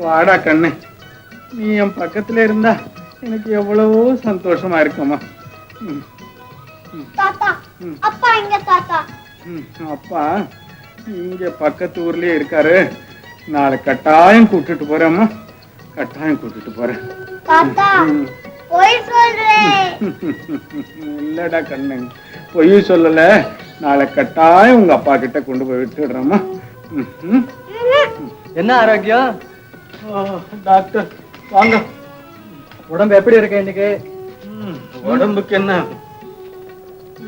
வாடா கண்ணு, நீ என் பக்கத்துல இருந்தா எனக்கு எவ்வளவோ சந்தோஷமா இருக்குமா. அப்பா இங்க பக்கத்து ஊர்லயே இருக்காரு. நாளை கட்டாயம் கூட்டிட்டு போறேம்மா, கட்டாயம் கூட்டிட்டு போறேன். இல்லடா கண்ணு, பொய் சொல்லல. நாளை கட்டாயம் உங்க அப்பா கிட்ட கொண்டு போய் விட்டுடுறேம்மா. என்ன ஆரோக்கியம் டாக்டர்? வாங்க. உடம்பு எப்படி இருக்கு இன்னைக்கு? உடம்புக்கு என்ன,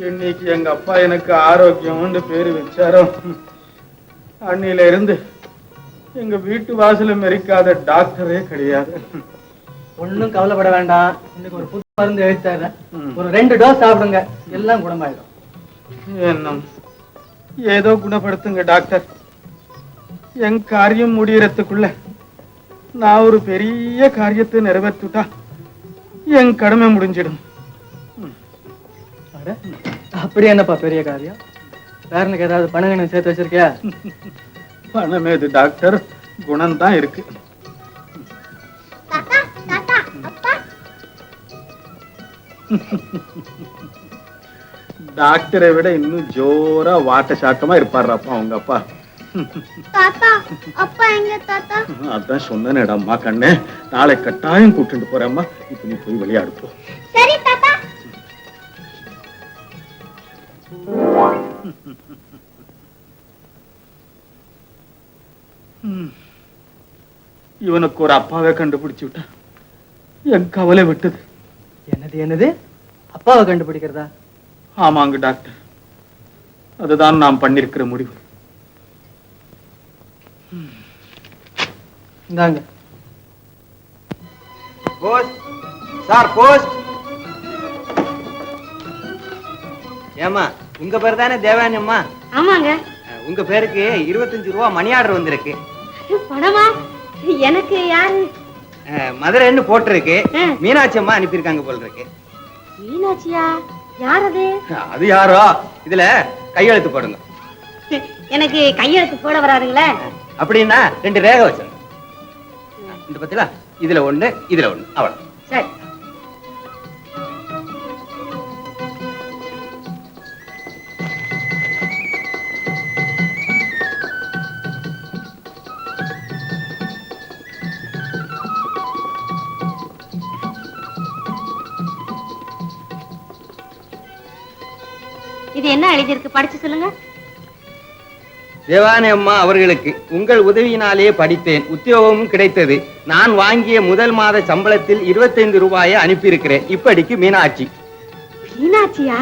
இன்னைக்கு எங்க அப்பா எனக்கு ஆரோக்கியம்னு பேரு வச்சாரோ அன்னில இருந்து எங்க வீட்டு வாசல மெரிக்காத டாக்டரே கிடையாது. ஒன்னும் கவலைப்பட வேண்டாம். இன்னைக்கு ஒரு புது மருந்து எழுத்தாரு, ஒரு 2 டோஸ் சாப்பிடுங்க, எல்லாம் குணமாயிடும். என்ன ஏதோ குணப்படுத்துங்க டாக்டர். என் காரியம் முடியறதுக்குள்ள நான் ஒரு பெரிய காரியத்தை நிறைவேற்றுட்டா என் கடமை முடிஞ்சிடும். அப்படி என்னப்பா பெரிய காரியம்? பேரனுக்கு ஏதாவது பணம் சேர்த்து வச்சிருக்கியா? பணம் ஏது டாக்டர், குணம் தான் இருக்கு. டாக்டரை விட இன்னும் ஜோரா வாட்ட சாக்கமா இருப்பாருப்பா உங்க அப்பா. அதான் சொன்னேடம்மா கண்ணு, நாளை கட்டாயம் கூட்டிட்டு போறேம்மா. இப்ப நீ போய் விளையாடு போ. இவனுக்கு ஒரு அப்பாவை கண்டுபிடிச்சு விட்டா என் கவலை விட்டது. என்னது அப்பாவை கண்டுபிடிக்கிறதா? ஆமாங்க டாக்டர், அதுதான் நாம் பண்ணிருக்கிற முடிவு. இந்தாங்க போஸ்ட். Sir post. ஏமா உங்க பேர் தானே தேவானி அம்மா? ஆமாங்க. உங்க பேருக்கு 25 ரூபா மணி ஆர்டர் வந்திருக்கு. பணமா? எனக்கு யாரு? மதுரைன்னு போட்டிருக்கு. மீனாட்சி அம்மா அனுப்பியிருக்காங்க போல இருக்கு. மீனாட்சியா? யார் அது? அது யாரோ இதுல கையெழுத்து போடுங்க. எனக்கு கையெழுத்து போட வராதுங்களே. அப்படின்னா 2 ரேகை வச்சிருங்க. இந்த பத்தில இதுல ஒண்ணு இதுல ஒண்ணு அவ்வளவு. சரி. இது என்ன எழுதியிருக்கு? படிச்சு சொல்லுங்க. தேவானி அம்மா அவர்களுக்கு உங்கள் உதவியினாலே படித்தேன், உத்தியோகமும் கிடைத்தது. நான் வாங்கிய முதல் மாத சம்பளத்தில் 25 ரூபாயை அனுப்பியிருக்கிறேன். இப்படிக்கு மீனாட்சி. மீனாட்சியா?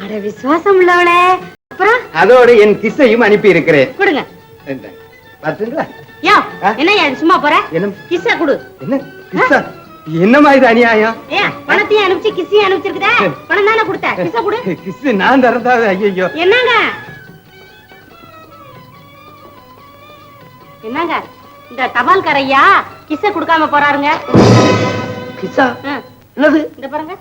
அட விசுவாசம் உள்ளவளே. அப்புறம் அதோடு என் கிஸ்ஸையும் அனுப்பி இருக்கிறேன். கொடுங்க. பாத்தீங்களா? யோ, என்ன சும்மா போற? என்ன கிஸ்ஸ கொடு. என்ன கிஸ்ஸா? என்னமா இது அநியாயம்? பணத்தையும் அனுப்பிச்சு கிஸ்ஸையும் அனுப்பிச்சிருக்குதே. பணம் தானே கொடுத்த, கிஸ்ஸ கொடு. கிஸ் நான் தரதாவது? ஐயோ. என்னங்க என்னங்க இந்த தபால்காரையா கிஸ்ஸ கொடுக்காம போறாருங்க. கிஸ்ஸா? என்னது? இந்த பாருங்க.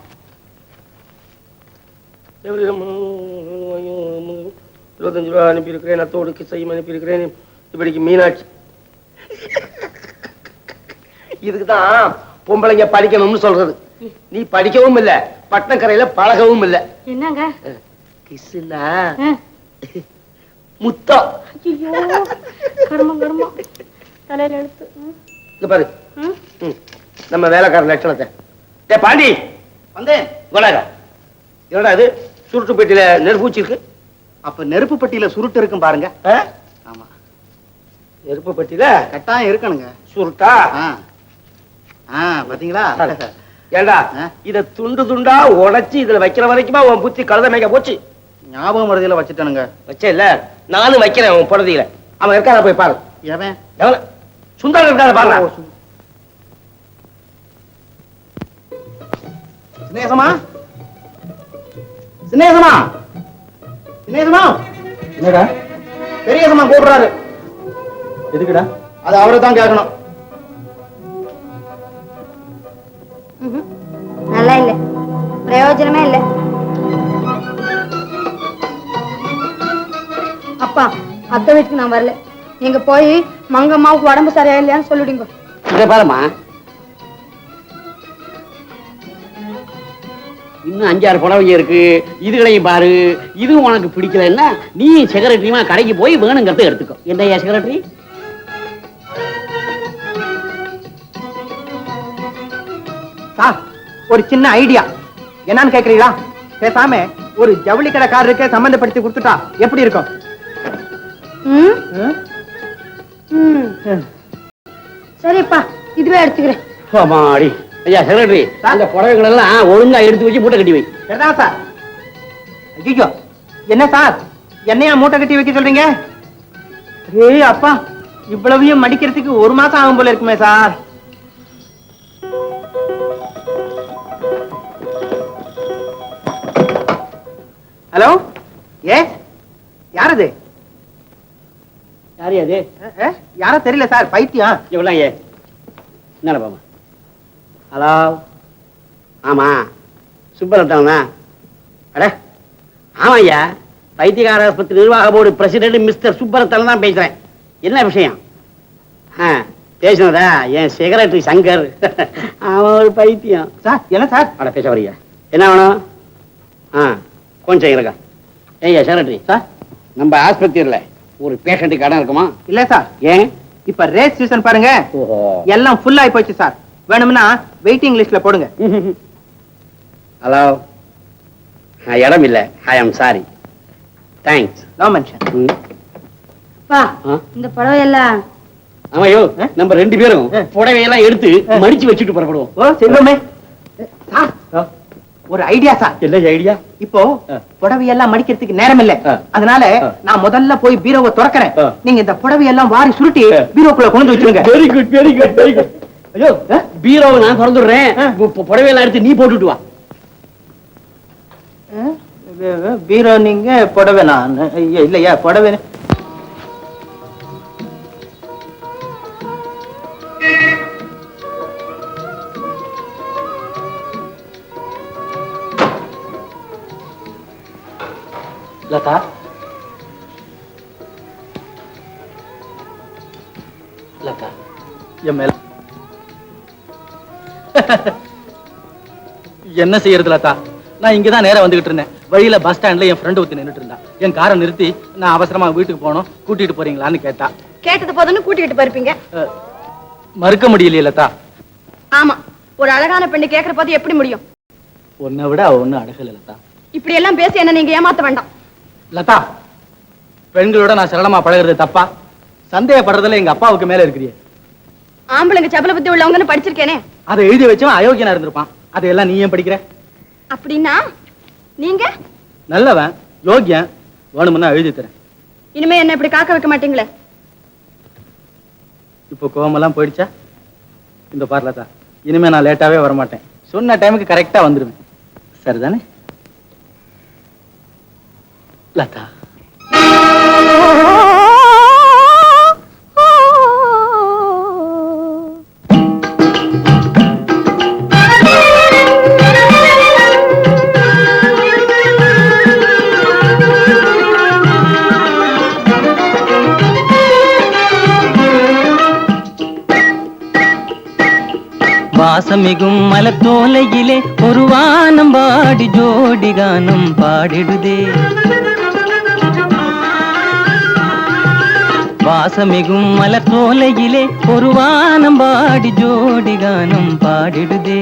25 ரூபா அனுப்பி இருக்கிறேன். அத்தோடு கிஸ்ஸையும் அனுப்பி இருக்கிறேன். இப்படிக்கு மீனாட்சி. இதுக்குதான் பொம்பளைங்க படிக்கணும்னு சொல்றது. நீ படிக்கவும் இல்ல, பட்டணக்கரையில பழகவும் இல்ல. என்னங்க கிஸ்ஸுனா முத்தம். ஐயோ, கர்மம் கர்மம். தலையில எடுத்து இங்க பாரு நம்ம வேலைக்கார லட்சணத்தை. டேய் பாண்டி, வந்தேன். கொடாடா. என்னடா இது சுருட்டு பெட்டியில நெருப்பூச்சி இருக்கு? அப்ப நெருப்பு பெட்டியில சுருட்டு இருக்கும் பாருங்க. ஆமா, நெருப்பு பெட்டியில கட்டாயம் இருக்கணுங்க. சுருட்டா? பாத்தீங்களா? ஏண்டா இத துண்டு துண்டா உடைச்சு இதுல வைக்கிற வரைக்குமா உன் புத்தி கழுத மேய்க்க போச்சு? ஞாபகம் மருதியில வச்சுட்டானுங்க. வச்சே இல்ல, நானும் வைக்கிறேன் உன் புடதியில. அவன் இருக்காத போய் பாரு. எவன்? சுந்தரம் இருக்காத பாரு. சினேசமா, சினேசமா, சினேசமா. என்னடா? பெரியசமா கூப்பிடுறாரு. எதுக்குடா? அது அவரை தான் கேட்கணும். நல்லா இல்ல, பிரயோஜனமே இல்ல. அப்பா, அத்தை வீட்டுக்கு நான் வரல. நீங்க போய் மங்கம்மாவுக்கு உடம்பு சரியா இல்லையான்னு சொல்லிடுங்க. இத பாருமா, இன்னும் 5-6 புடவைங்க இருக்கு. இதுகளையும் பாரு. இதுவும் உனக்கு பிடிக்கலன்னா நீ செக்ரட்டரியுமா கடைக்கு போய் வேணுங்கிறத எடுத்துக்கோ. என்னையா செக்ரட்டரி? சார், ஒரு சின்ன ஐடியா. என்னன்னு கேக்குறீங்களா? பேசாம ஒரு ஜவுளி கடைக்காரருக்கு சம்பந்தப்படுத்தி கொடுத்துட்டா எப்படி இருக்கும்? சரிப்பா, இதுவே எடுத்துக்கிறேன். ஆமாடி. ஐயா செக்ரட்டரி, அந்த புடவைகள் எல்லாம் ஒழுங்கா எடுத்து வச்சு மூட்டை கட்டி வை. சரிதான் சார். ஐயோ, என்ன சார் என்னையா மூட்டை கட்டி வைக்க சொல்றீங்க? ஏய் அப்பா, இவ்வளவையும் மடிக்கிறதுக்கு 1 மாசம் ஆகும் போல இருக்குமே சார். ஹலோ, எஸ், யாரது? யாரு அது? யாரோ தெரியல சார், பைத்தியம். இவ்வளவு ஏ என்ன பாமா? ஹலோ, ஆமா சுப்பரத்தன் தான். அட ஆமா ஐயா, பைத்தியகார ஆஸ்பத்திரி நிர்வாக போர்டு பிரசிடென்ட் மிஸ்டர் சுப்பரத்தன் தான் பேசுறேன். என்ன விஷயம்? பேசினதா என் செக்ரட்டரி சங்கர். அவன் ஒரு பைத்தியம் சார். என்ன சார்? அட பேச வரியா? என்ன வேணும்? கொஞ்சம் இருக்கா? ஏய்யா செக்ரட்டரி சார், நம்ம ஆஸ்பத்திரியில ஒரு பேஷண்ட்டுக்கு இடம் இருக்குமா? இல்ல சார். ஏன்? இப்ப ரேஸ் சீசன் பாருங்க, எல்லாம் ஃபுல் ஆயி போச்சு சார். வேணும்னா வெயிட்டிங் லிஸ்ட்ல போடுங்க. ஹலோ, இடம் இல்ல. ஐ am sorry. Thanks. No mention. பா, இந்த புடவை எல்லாம் ஆமாயோ, நம்ம 2 பேரும் புடவையெல்லாம் எடுத்து மடிச்சு வச்சுட்டு புறப்படுவோம். ஓ செல்வமே சார், ஒரு ஐடியா சார். என்ன ஐடியா? இப்போ புடவையெல்லாம் மடிக்கிறதுக்கு நேரம் இல்ல. அதனால நான் முதல்ல போய் பீரோவை திறக்கிறேன். நீங்க இந்த புடவையெல்லாம் வாரி சுருட்டி பீரோக்குள்ள கொண்டு வச்சிருங்க. Very good, very good, very good. ஐயோ, பீரோவை நான் திறந்துடுறேன். புடவையெல்லாம் எடுத்து நீ போட்டுட்டு வா. பீரோ நீங்க புடவை நான் இல்லையா புடவை லதா லதா என் மேல என்ன செய்யறது லதா? நான் இங்கதான் நேரா வந்துகிட்டு இருந்தேன். வழியில பஸ் ஸ்டாண்ட்ல என் ஃப்ரெண்ட் ஒருத்தி நின்னுட்டு இருந்தா. என் காரை நிறுத்தி நான் அவசரமா வீட்டுக்கு போனோம், கூட்டிட்டு போறீங்களான்னு கேட்டா. கேட்டது போதுன்னு கூட்டிட்டு போயிருப்பீங்க. மறுக்க முடியலையே லதா. ஆமா, ஒரு அழகான பெண்ணு கேக்குற போது எப்படி முடியும்? உன்னை விட அவ ஒண்ணு அழகல லதா. இப்படி எல்லாம் பேசி என்ன நீங்க ஏமாத்த வேண்டாம். லதா, பெண்களோட நான் சரளமா பழகுறது தப்பா? சந்தேகப்படுறதுல எங்க அப்பாவுக்கு மேல இருக்கிறியே. ஆம்பளைங்க சபல புத்தி உள்ளவங்கன்னு படிச்சிருக்கேனே. அதை எழுதி வச்சவன் அயோக்கியனா இருந்திருப்பான். அதையெல்லாம் நீ ஏன் படிக்கிற? அப்படின்னா நீங்க நல்லவன், யோக்கியன், வேணும்னா எழுதி தரேன். இனிமே என்ன இப்படி காக்க வைக்க மாட்டீங்களே? இப்போ கோவமெல்லாம் போயிடுச்சா? இந்த பாரு லதா, இனிமே நான் லேட்டாவே வரமாட்டேன். சொன்ன டைமுக்கு கரெக்டா வந்துருவேன். சரிதானே லதா? வாசமிகும் மலத்தோலையிலே ஒரு வானம் பாடி ஜோடி கானம் பாடிடுதே. வாசமிகும் மலத்தோலையிலே ஒரு வானம் பாடி ஜோடி கானம் பாடிடுதே.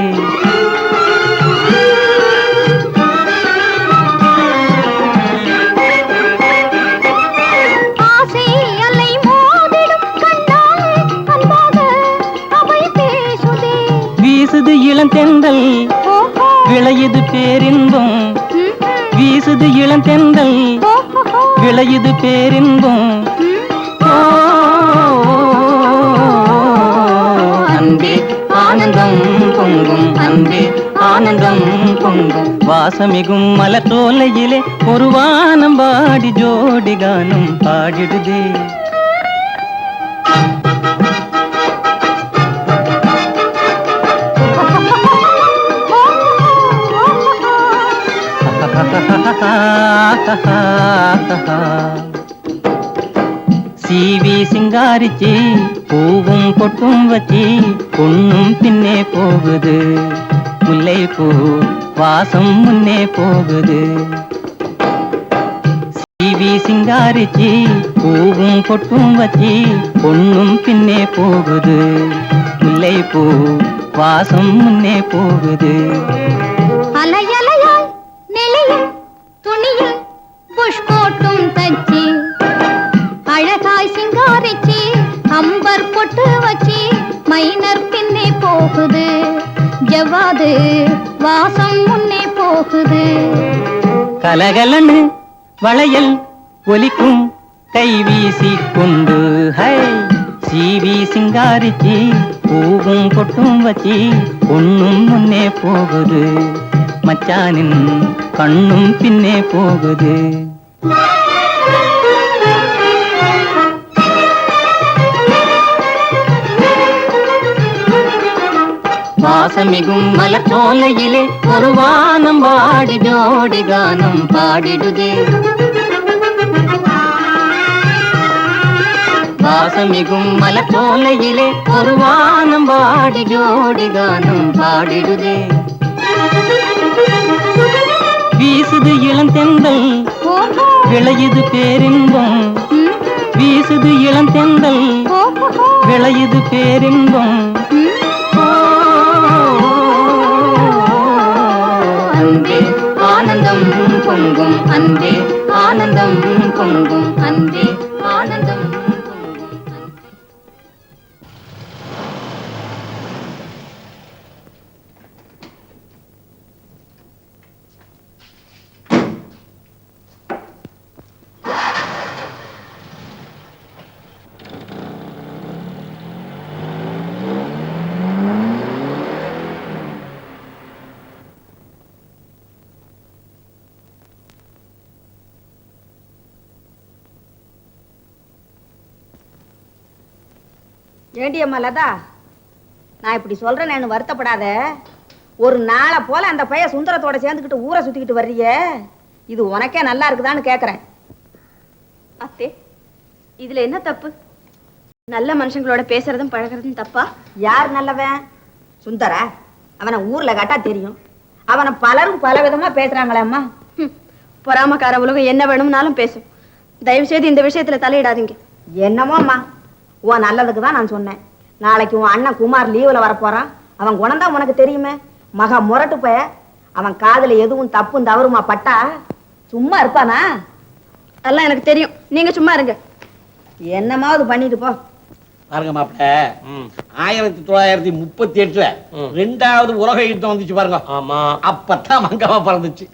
வீசுது இளந்தெந்தல் விளையுது பேரின்பம், வீசுது இளந்தெந்தல் விளையுது பேரின்பம். அன்பே ஆனந்தம் பொங்கும், அன்பே ஆனந்தம் பொங்கும். வாசமிகும் மலத்தோலையிலே ஒரு வானம் பாடி ஜோடி கானம் பாடிடுதே. சீவி சிங்காரிச்சி பூவும் பொட்டும் வச்சி பொண்ணும் பின்னே போகுது. முல்லை பூ வாசம் முன்னே போகுது. சீவி சிங்காரிச்சி பூவும் பொட்டும் வச்சி பொண்ணும் பின்னே போகுது. முல்லை பூ வாசம் முன்னே போகுது. அலையலையாய் நெளியும் துணியில் புஷ்போட்டும் தச்சி அழகாய் சிங்காரிச்சி அம்பர் பொட்டு வச்சி மைனர் பின்னே போகுது. ஜவ்வாது வாசம் முன்னே போகுது. கலகலன்னு வளையல் ஒலிக்கும் கை வீசி கொண்டு ஹை சீவி சிங்காரிச்சி பூவும் பொட்டும் வச்சி பொண்ணும் முன்னே போகுது. மச்சானின் கண்ணும் பின்னே போகுது. வாசமிகும் மலத்தோலையிலே ஒரு வானம் பாடி ஜோடி கானம் பாடிடுதே. வாசமிகும் மலத்தோலையிலே ஒரு வானம் பாடி ஜோடி கானம் பாடிடுதே. வீசுது இளந்தெந்தல் விளையுது பேரின்பம், வீசுது இளந்தெந்தல் விளையுது பேரின்பம். அன்பே ஆனந்தம் பொங்கும், அன்பே ஆனந்தம் பொங்கும், அன்பே ஆனந்தம் பொங்கும். ஏண்டியம்மா லதா, நான் இப்படி சொல்றேன்னு வருத்தப்படாத. ஒரு நாளை போல அந்த பையன் சுந்தரத்தோட சேர்ந்துக்கிட்டு ஊரை சுத்திக்கிட்டு வர்றியே, இது உனக்கே நல்லா இருக்குதான்னு கேக்குறேன். அத்தே, இதுல என்ன தப்பு? நல்ல மனுஷங்களோட பேசுறதும் பழகிறதும் தப்பா? யார் நல்லவன்? சுந்தர. அவனை ஊர்ல கேட்டா தெரியும். அவனை பலரும் பல விதமா பேசுறாங்களேம்மா. பொறாமக்கார உலகம் என்ன வேணும்னாலும் பேசும். தயவு செய்து இந்த விஷயத்துல தலையிடாதீங்க. என்னமோம்மா, உன் நல்லதுக்கு தான் நான் சொன்னேன். நாளைக்கு உன் அண்ணன் குமார் லீவுல வரப்போறான். அவன் குணம்தான் உனக்கு தெரியுமே, மகா முரட்டு பைய. அவன் காதுல எதுவும் தப்பும் தவறுமா பட்டா சும்மா இருப்பானா? அதெல்லாம் எனக்கு தெரியும். நீங்க சும்மா இருங்க. என்னமாவது பண்ணிட்டு போ. பாருங்க மாப்பிள்ள, 1938 2வது உலக யுத்தம் வந்துச்சு பாருங்க. ஆமா, அப்பதான் மங்கம்மா பிறந்துச்சு.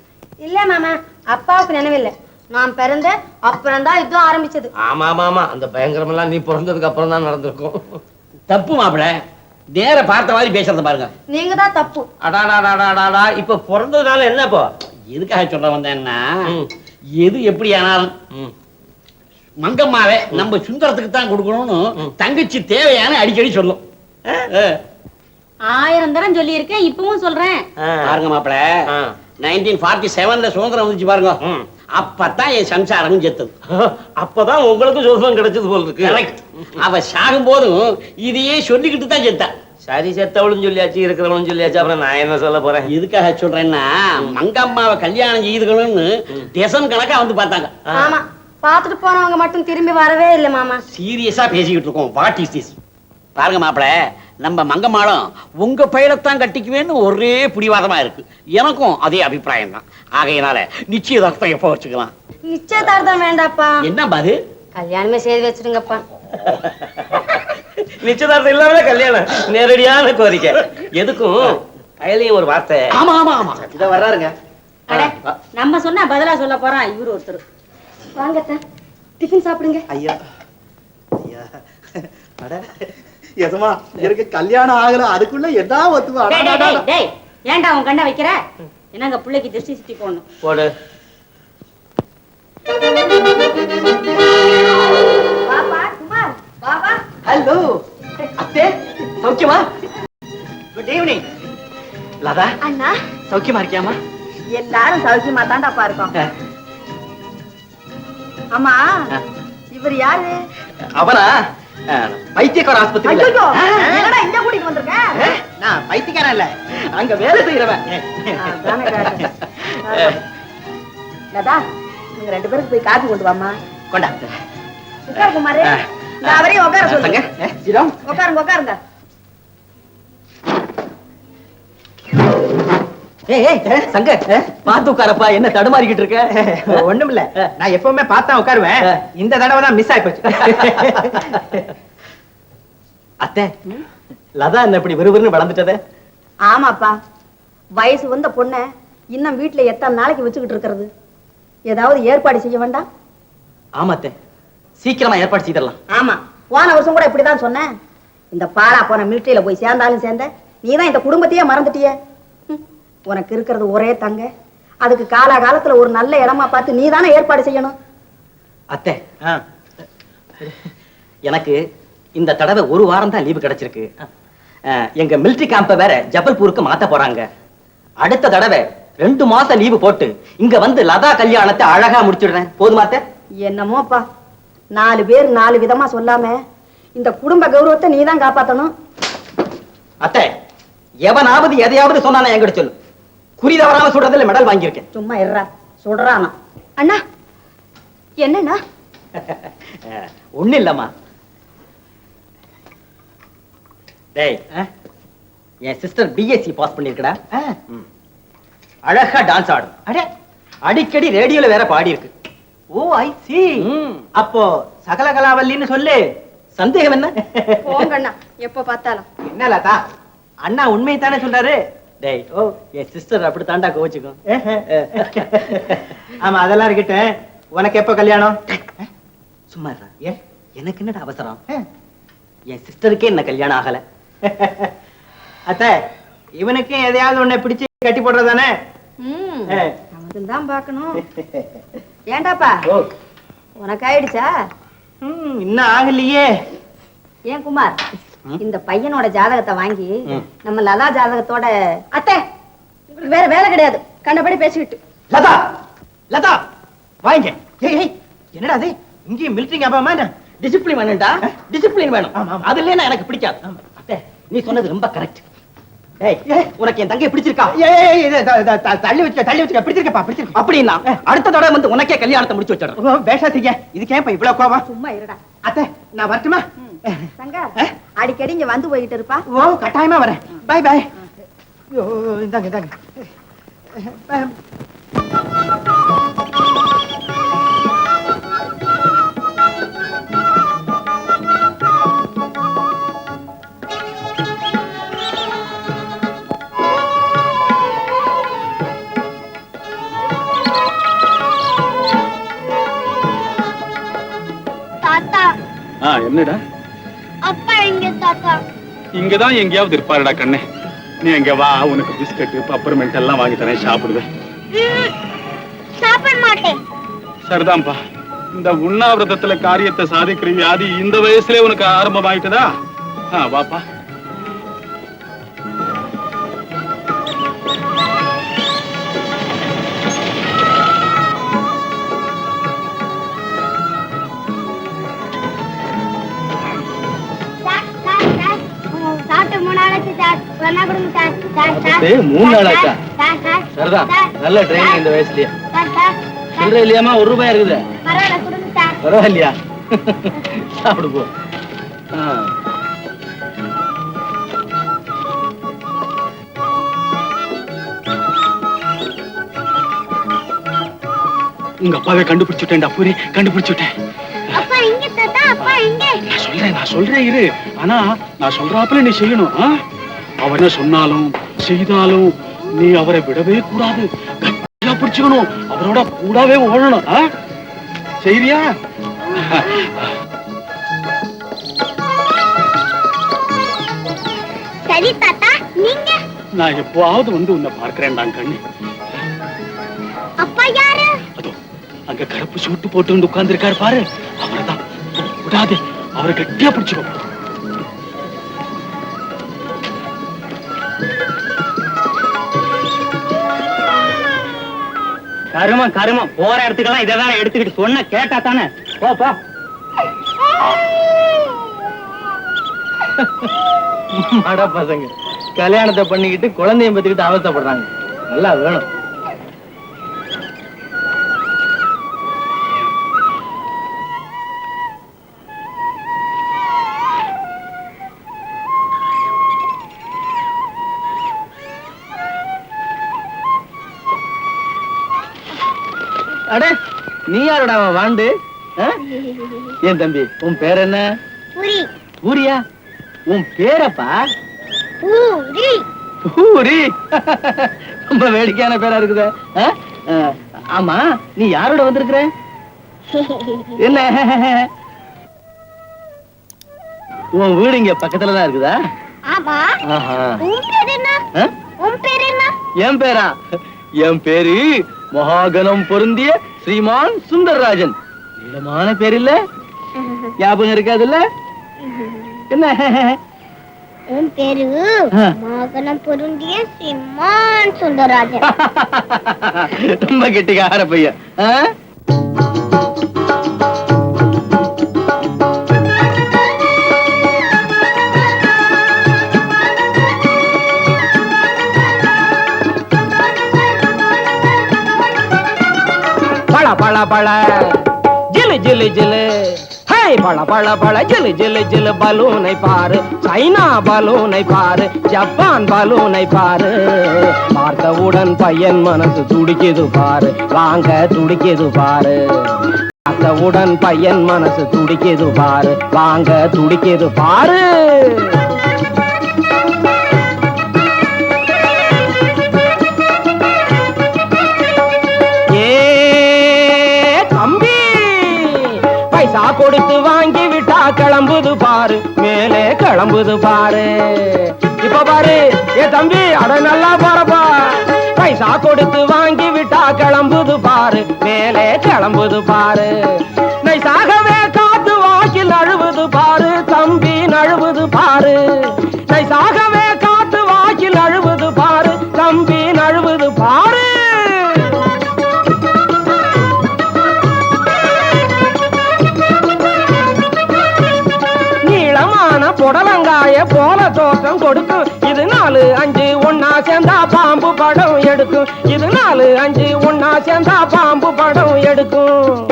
இல்ல மாமா, அப்பாவுக்கு நினைவில்லை. நான் பிறந்த அப்புறம் தான் யுத்தம் ஆரம்பிச்சது. ஆமா ஆமா ஆமா, அந்த பயங்கரம் எல்லாம் நீ பிறந்ததுக்கு அப்புறம் தான் நடந்திருக்கும். தப்பு மாப்பிள்ள, நேர பார்த்த மாதிரி பேசுறத பாருங்க. நீங்க தான் தப்பு. அடாடாடாடாடா, இப்ப பிறந்ததுனால என்ன இப்போ? எதுக்காக சொல்ல வந்தேன்னா, எது எப்படி ஆனாலும் மங்கம்மாவே நம்ம சுந்தரத்துக்கு தான் கொடுக்கணும்னு தங்கச்சி தேவையான அடிக்கடி சொல்லும். 1000 தரம் சொல்லி இருக்கேன், இப்பவும் சொல்றேன். பாருங்க மாப்பிள, 1947 சுதந்திரம் வந்துச்சு பாருங்க. அப்பதான் என் சம்சாரம் செத்தது. அப்பதான் உங்களுக்கு சுதந்திரம் கிடைச்சது போல இருக்கு. அவ சாகும் போதும் இதையே சொல்லிக்கிட்டு தான் செத்தா. சரி, செத்தவளும் சொல்லியாச்சு, இருக்கிறவளும் சொல்லியாச்சு, அப்புறம் நான் என்ன சொல்ல போறேன்? எதுக்காக சொல்றேன்னா, மங்கம்மாவை கல்யாணம் செய்துக்கணும்னு டெசன் கணக்கா வந்து பார்த்தாங்க. ஆமா, பாத்துட்டு போனவங்க மட்டும் திரும்பி வரவே இல்லை மாமா. சீரியஸா பேசிக்கிட்டு இருக்கோம். What is this? பாருங்க மாப்பிள, நம்ம மங்கம்மாளும் உங்க பயிரத்தான் கட்டிக்குவேன்னு ஒரே பிடிவாதமா இருக்கு. எனக்கும் அதே அபிப்பிராயம் தான். ஆகையினால நிச்சயதார்த்தம் எப்ப வச்சுக்கலாம்? நிச்சயதார்த்தம் வேண்டாப்பா. என்ன பாரு, கல்யாணமே செய்து வச்சிருங்கப்பா. நிச்சயதார்த்தம் இல்லாம கல்யாணம், நேரடியான கோரிக்கை. எதுக்கும் கையிலையும் ஒரு வார்த்தை. ஆமா ஆமா ஆமா, இத வர்றாருங்க. நம்ம சொன்னா பதிலா சொல்ல போறான் இவரு ஒருத்தர். வாங்க டிஃபன் சாப்பிடுங்க. ஐயா ஐயா, அட எசமா, எனக்கு கல்யாணம் ஆகல, அதுக்குள்ள எதா ஒத்துவா? ஏன்டா உன் கண்ணை வைக்கிற? என்னங்க பிள்ளைக்கு திருஷ்டி சுத்தி போடணும். போடு. பாப்பா குமார், பாபா. ஹலோ அத்தே, சௌக்கியமா? Good evening. லதா, அண்ணா சௌக்கியமா இருக்கியாமா? எல்லாரும் சௌக்கியமா தாண்டாப்பா இருக்கோம். ஆமா, இவர் யாரு? அவனா பைத்தியக்கார ஆஸ்பத்திரி. என்னடா இங்க கூட்டிட்டு வந்திருக்க? நான் பைத்தியக்காரன் இல்ல, அங்க வேலை செய்யறவன். லதா, நீங்க 2 பேருக்கு போய் காபி கொண்டு வாமா. கொண்டா. உட்காரு குமாரே, நான் அவரையும் உட்கார சொல்லுங்க. சிரம், உட்காருங்க உட்காருங்க. சங்க பாத்து உட்காரப்பா, என்ன தடுமாறிக்கிட்டு இருக்க? ஒண்ணும் இல்ல, நான் எப்பவுமே பார்த்தா உட்காருவேன். இந்த தடவை தான் மிஸ் ஆயி போச்சு. அத்தை, லதா என்ன இப்படி விறுவிறுன்னு வளர்ந்துட்டதே? ஆமாப்பா, வயசு வந்த பொண்ணை இன்னும் வீட்டுல எத்தனை நாளைக்கு வச்சுக்கிட்டு இருக்கிறது? ஏதாவது ஏற்பாடு செய்ய வேண்டாம்? ஆமா அத்தை, சீக்கிரமா ஏற்பாடு செய்திடலாம். ஆமா, போன வருஷம் கூட இப்படிதான் சொன்னேன். இந்த பாலா போன மிலிட்டரியில போய் சேர்ந்தாலும் சேர்ந்த, நீதான் இந்த குடும்பத்தையே மறந்துட்டியே. உனக்கு இருக்கிறது ஒரே தங்க, அதுக்கு காலகாலத்துல ஒரு நல்ல இடமா பார்த்து நீ தானே ஏற்பாடு செய்யணும். அத்தை, எனக்கு இந்த தடவை 1 வாரம் தான் லீவு கிடைச்சிருக்கு. எங்க மிலிட்டரி கேம்ப வேற ஜபல்பூருக்கு மாத்த போறாங்க. அடுத்த தடவை 2 மாசம் லீவு போட்டு இங்க வந்து லதா கல்யாணத்தை அழகா முடிச்சிடுறேன். போதுமா அத்தை? என்னமோப்பா, 4 பேர் 4 விதமா சொல்லாம இந்த குடும்ப கௌரவத்தை நீ தான் காப்பாத்தணும். அத்தை, எவனாவது எதையாவது சொன்னானா என்கிட்ட சொல்லு. குறி தவறாம சொல்றதுல மெடல் வாங்கியிருக்கேன். சும்மா இருறா, சொல்றானா? அண்ணா, என்னண்ணா? ஒண்ணு இல்லம்மா. டேய், என் சிஸ்டர் பிஎஸ்சி பாஸ் பண்ணிருக்கடா. அழகா டான்ஸ் ஆடும். அடே, அடிக்கடி ரேடியோல வேற பாடி இருக்கு. ஓ ஐ சி. அப்போ சகல கலாவல்லின்னு சொல்லு. சந்தேகம் என்ன? போங்கண்ணா, எப்ப பார்த்தாலும். என்ன லதா, அண்ணா உண்மையை தானே சொல்றாரு. டேய், ஓ என் சிஸ்டர் அப்படி தாண்டா கோச்சுக்கும். ஆமா, அதெல்லாம் இருக்கட்டும். உனக்கு எப்ப கல்யாணம்? சும்மா இருடா. எனக்கு என்னடா அவசரம்? என் சிஸ்டருக்கே என்ன கல்யாணம் ஆகல. அத்தை, இவனுக்கு எதையாவது உன்னை பிடிச்சு கட்டி போடுறதானே? தான் பாக்கணும். ஏண்டாப்பா, உனக்கு ஆயிடுச்சா? இன்னும் ஆகலையே. ஏன் குமார், இந்த பையனோட ஜாதகத்தை வாங்கி நம்ம லதா ஜாதகத்தோட அத்தை உங்களுக்கு வேற வேலை கிடையாது, கண்டபடி பேசிக்கிட்டு. லதா லதா வாங்க. ஏய் என்னடா அது, இங்கேயும் மிலிட்டரி ஞாபகமா என்ன? டிசிப்ளின் வேணும்டா, டிசிப்ளின் வேணும். அது இல்லைன்னா எனக்கு பிடிக்காது. அத்தை நீ சொன்னது ரொம்ப கரெக்ட். உனக்கு என் தங்கையை பிடிச்சிருக்கா? தள்ளி வச்சுக்க பிடிச்சிருக்கப்பா, பிடிச்சிருக்க. அப்படின்னா அடுத்த தடவை வந்து உனக்கே கல்யாணத்தை முடிச்சு வச்சிடறேன். பேசாதீங்க, இதுக்கு ஏன் இவ்வளவு கோவம்? சும்மா இருடா. அத்தை நான் வரட்டுமா? சங்கர் அடிக்கடி இங்க வந்து போயிட்டு இருப்பா. ஓ கட்டாயமா வரேன். Bye bye. இந்தாங்க. தாத்தா என்னடா? அப்பா எங்க தாத்தா? இங்கதான் எங்கேயாவது இருப்பாருடா கண்ணே. நீ எங்க வா, உனக்கு பிஸ்கட் பப்பர்மெண்ட் எல்லாம் வாங்கி தரேன், சாப்பிடுவேன். சாப்பிட மாட்டேன். சரிதான்ப்பா, இந்த உண்ணாவிரதத்துல காரியத்தை சாதிக்கிற வியாதி இந்த வயசுல உனக்கு ஆரம்பமாயிட்டதா? வாப்பா. நல்ல ட்ரெயின் இந்த வயசுலயே. சில்லறை இல்லையாமா? ₹1 இருக்குது. பரவாயில்லையா? சாப்பிடு போ. உங்க அப்பாவை கண்டுபிடிச்சுட்டேன்டா பூரி, கண்டுபிடிச்சுட்டேன். நான் சொல்றேன் இரு. ஆனா நான் சொல்றாப்புல நீ செய்யணும். அவர் என்ன சொன்னாலும் செய்தாலும் நீ அவரை விடவே கூடாது, கட்டியா பிடிச்சுக்கணும், அவரோட கூடவே ஓடணும். செய்தியா? சரி தாத்தா. நீங்க? நான் எப்பவாவது வந்து உன்னை பார்க்கிறேன்டா கண்ணு. அப்பா யாரு? அதோ அங்க கருப்பு சூட்டு போட்டு வந்து உட்கார்ந்து இருக்காரு பாரு, அவர்தான். விடாதே, அவரை கட்டியா பிடிச்சுக்கோ. கருமம் போற இடத்துக்கெல்லாம் இதெல்லாம் எடுத்துக்கிட்டு சொன்ன கேட்டா தானே. போ. அட பசங்க கல்யாணத்தை பண்ணிக்கிட்டு குழந்தைய பத்திக்கிட்டு அவஸ்தைப்படுறாங்க. நல்லா வேணும். அட நீ யாரோட வாண்டு? ஏன் தம்பி உன் பேர் என்ன? பூரியா? உன் பேரப்பா? பூரி. ரொம்ப வேடிக்கையான பேரா இருக்குது. ஆமா நீ யாரோட வந்திருக்கிற? என்ன உன் வீடு இங்க பக்கத்துலதான் இருக்குதா? என் பேரா? என் பேரு மகாகணம் பொருந்திய ஸ்ரீமான் சுந்தரராஜன். நீளமான பேர் இல்ல? ஞாபகம் இருக்காதுல்ல? என்ன உன் பேரு மகாகணம் பொருந்திய ஸ்ரீமான் சுந்தரராஜன். ரொம்ப கெட்டிக்கார பையன். பழ ஜிலு ஜிலு ஜிலு, ஹே பழ ஜிலு ஜிலு ஜிலு, பலூனை பாரு, சைனா பலூனை பாரு, ஜப்பான் பலூனை பாரு, பார்த்தவுடன் பையன் மனசு துடிக்குது பாரு, வாங்க துடிக்குது பாரு, பார்த்தவுடன் பையன் மனசு துடிக்குது பாரு, வாங்க துடிக்குது பாரு. பைசா கொடுத்து வாங்கி விட்டா கிளம்புது பாரு, மேலே கிளம்புது பாரு. இப்ப பாரு ஏ தம்பி, அட நல்லா பாருப்பா. பைசா கொடுத்து வாங்கி விட்டா கிளம்புது பாரு, மேலே கிளம்புது பாரு. நைசாகவே காத்து வாக்கில் அழுவுது பாரு, தம்பி கொடுக்கும். இது 4 5 ஒன்னா சேர்ந்தா பாம்பு படம் எடுக்கும். இது 4 5 ஒன்னா சேர்ந்தா பாம்பு படம் எடுக்கும்.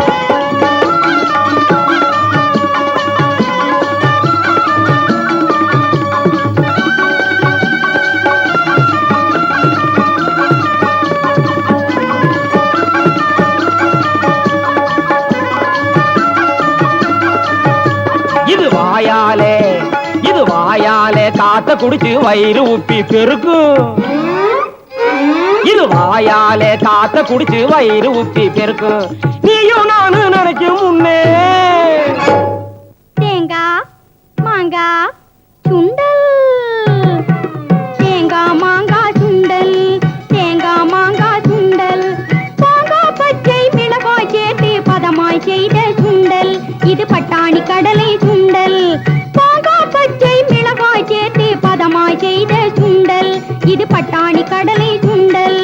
இது வாயாலே காத்த குடிச்சு வயிறு உப்பி பெருக்கும். இது வாயாலே காத்த குடிச்சு வயிறு உப்பி பெருக்கும். நீயும் நானும் நினைக்கும் முன்னே தேங்காய் மாங்காய் சுண்டல், தேங்காய் மாங்காய் சுண்டல், தேங்காய் மாங்காய் சுண்டல், மாங்காய் பச்சை மிளகாய் சேர்த்து பதமாய் செய்த சுண்டல். இது பட்டாணி கடலை சுண்டல். மாங்காய் பச்சை மிளகாய் சேர்த்து பதமாய் செய்த சுண்டல். இது பட்டாணி கடலை சுண்டல்.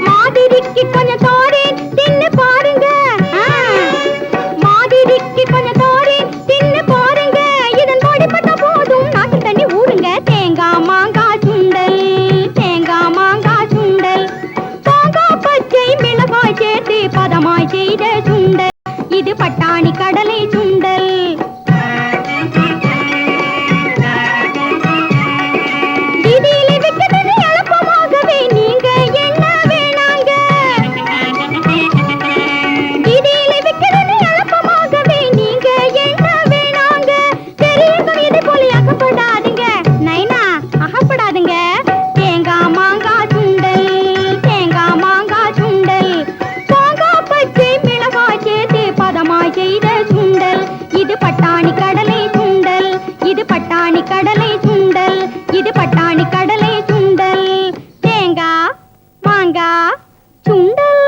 மாதிரிக்கு கொஞ்சம் தாரேன் தின்னு பாருங்க. மாதிரிக்கு கொஞ்சம் தாரேன் தின்னு பாருங்க. இதன் படிப்பட்ட போதும் நாட்டு தண்ணி ஊறுங்க. தேங்காய் மாங்காய் சுண்டல், தேங்காய் மாங்காய் சுண்டல், மாங்காய் பச்சை மிளகாய் சேர்த்து பதமாய் செய்த சுண்டல். இது பட்டாணி கடலை சுண்டல். வீதியிலே விற்கிறது எளப்பமாகவே நீங்க என்ன வேணாங்க. வீதியிலே விற்கிறது எளப்பமாகவே நீங்க என்ன வேணாங்க. பெரியவங்க இது போல அகப்படாதுங்க. நைனா அகப்படாதுங்க. தேங்காய் மாங்காய் சுண்டல், தேங்காய் மாங்காய் சுண்டல், மாங்காய் பச்சை மிளகாய் சேர்த்து பதமாய் செய்த சுண்டல். இது பட்டாணி கடலை சுண்டல். இது பட்டாணி கடலை சுண்டல். இது பட்டாணி கடலை சுண்டல். தேங்காய் மாங்காய் சுண்டல்.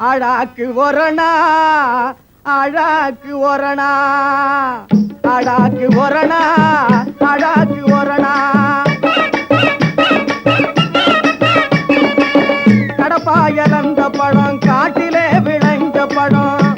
அழாக்கு ஒரணா, அழாக்கு ஒரணா, அழாக்கு ஒரணா, அழாக்கு ஒரணா. கடப்பாயலந்த பழம் காட்டிலே விளைஞ்ச பழம்.